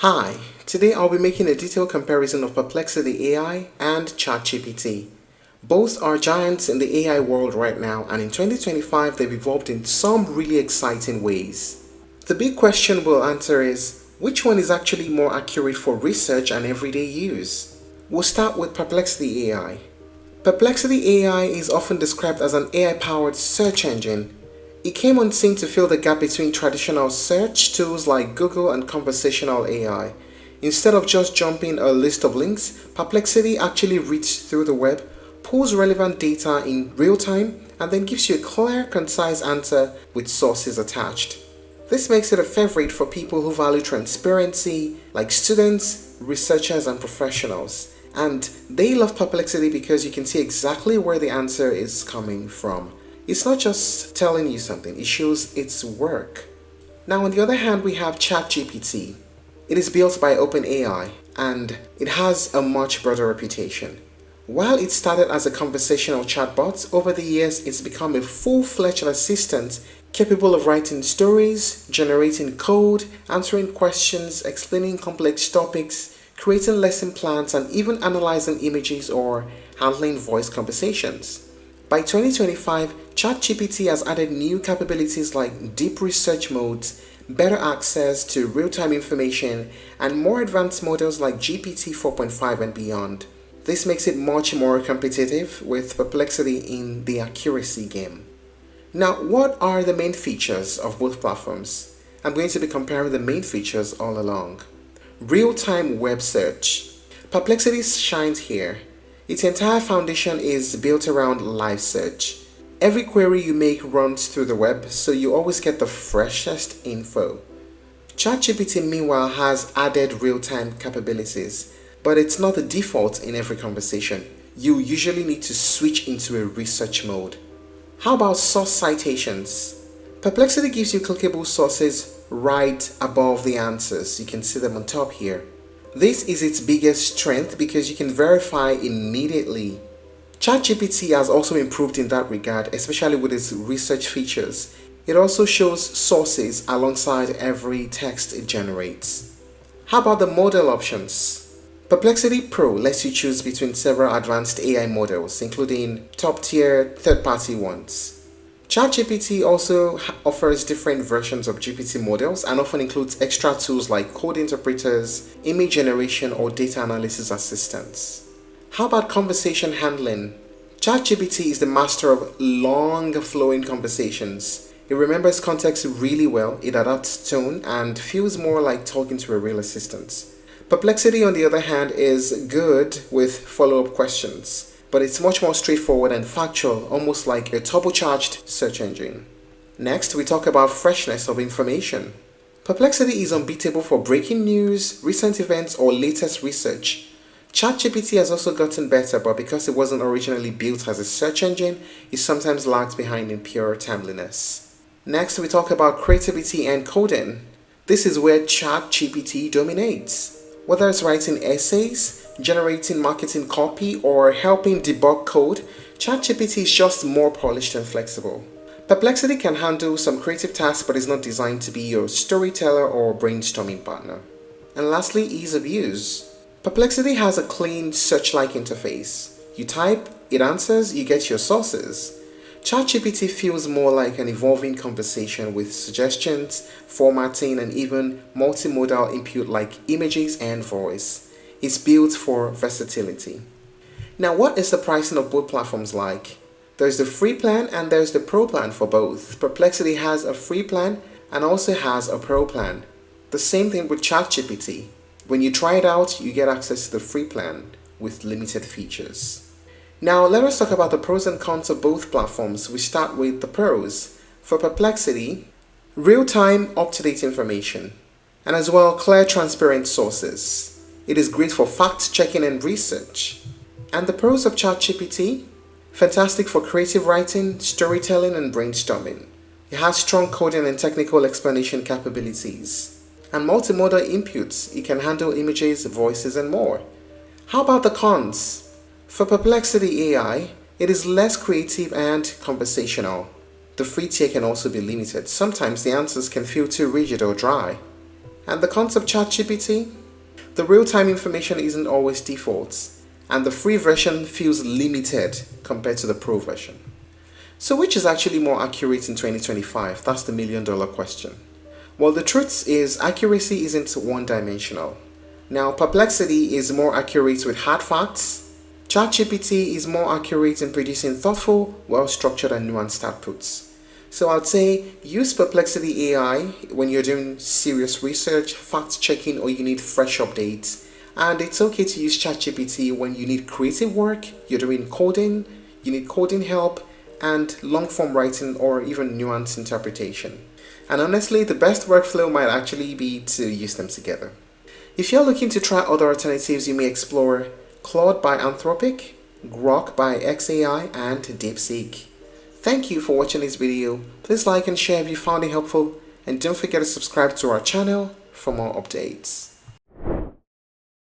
Hi, today I'll be making a detailed comparison of Perplexity AI and ChatGPT. Both are giants in the AI world right now, and in 2025 they've evolved in some really exciting ways. The big question we'll answer is, which one is actually more accurate for research and everyday use? We'll start with Perplexity AI. Perplexity AI is often described as an AI-powered search engine. It came on scene to fill the gap between traditional search tools like Google and conversational AI. Instead of just jumping a list of links, Perplexity actually reads through the web, pulls relevant data in real time, and then gives you a clear, concise answer with sources attached. This makes it a favorite for people who value transparency, like students, researchers, and professionals. And they love Perplexity because you can see exactly where the answer is coming from. It's not just telling you something, it shows its work. Now, on the other hand, we have ChatGPT. It is built by OpenAI and it has a much broader reputation. While it started as a conversational chatbot, over the years it's become a full-fledged assistant capable of writing stories, generating code, answering questions, explaining complex topics, creating lesson plans, and even analyzing images or handling voice conversations. By 2025, ChatGPT has added new capabilities like deep research modes, better access to real-time information, and more advanced models like GPT 4.5 and beyond. This makes it much more competitive with Perplexity in the accuracy game. Now, what are the main features of both platforms? I'm going to be comparing the main features all along. Real-time web search. Perplexity shines here. Its entire foundation is built around live search. Every query you make runs through the web, so you always get the freshest info. ChatGPT, meanwhile, has added real-time capabilities, but it's not the default in every conversation. You usually need to switch into a research mode. How about source citations? Perplexity gives you clickable sources right above the answers. You can see them on top here. This is its biggest strength because you can verify immediately. ChatGPT has also improved in that regard, especially with its research features. It also shows sources alongside every text it generates. How about the model options? Perplexity Pro lets you choose between several advanced AI models, including top-tier third-party ones. ChatGPT also offers different versions of GPT models and often includes extra tools like code interpreters, image generation, or data analysis assistants. How about conversation handling? ChatGPT is the master of long flowing conversations. It remembers context really well, it adapts tone, and feels more like talking to a real assistant. Perplexity, on the other hand, is good with follow-up questions, but it's much more straightforward and factual, almost like a turbocharged search engine. Next, we talk about freshness of information. Perplexity is unbeatable for breaking news, recent events, or latest research. ChatGPT has also gotten better, but because it wasn't originally built as a search engine, it sometimes lags behind in pure timeliness. Next, we talk about creativity and coding. This is where ChatGPT dominates. Whether it's writing essays, generating marketing copy, or helping debug code, ChatGPT is just more polished and flexible. Perplexity can handle some creative tasks but is not designed to be your storyteller or brainstorming partner. And lastly, ease of use. Perplexity has a clean search-like interface. You type, it answers, you get your sources. ChatGPT feels more like an evolving conversation with suggestions, formatting, and even multimodal input like images and voice. It's built for versatility. Now, what is the pricing of both platforms like? There's the free plan and there's the pro plan for both. Perplexity has a free plan and also has a pro plan. The same thing with ChatGPT. When you try it out, you get access to the free plan with limited features. Now, let us talk about the pros and cons of both platforms. We start with the pros. For Perplexity, real-time, up-to-date information, and as well clear, transparent sources. It is great for fact-checking and research. And the pros of ChatGPT, fantastic for creative writing, storytelling, and brainstorming. It has strong coding and technical explanation capabilities. And multimodal inputs, it can handle images, voices, and more. How about the cons? For Perplexity AI, it is less creative and conversational. The free tier can also be limited. Sometimes the answers can feel too rigid or dry. And the concept ChatGPT? The real-time information isn't always default, and the free version feels limited compared to the pro version. So which is actually more accurate in 2025? That's the million-dollar question. Well, the truth is accuracy isn't one-dimensional. Now, Perplexity is more accurate with hard facts. ChatGPT is more accurate in producing thoughtful, well-structured and nuanced outputs. So I'd say use Perplexity AI when you're doing serious research, fact-checking, or you need fresh updates. And it's okay to use ChatGPT when you need creative work, you're doing coding, you need coding help, and long-form writing or even nuanced interpretation. And honestly, the best workflow might actually be to use them together. If you're looking to try other alternatives, you may explore Claude by Anthropic, Grok by XAI, and DeepSeek. Thank you for watching this video. Please like and share if you found it helpful, and don't forget to subscribe to our channel for more updates.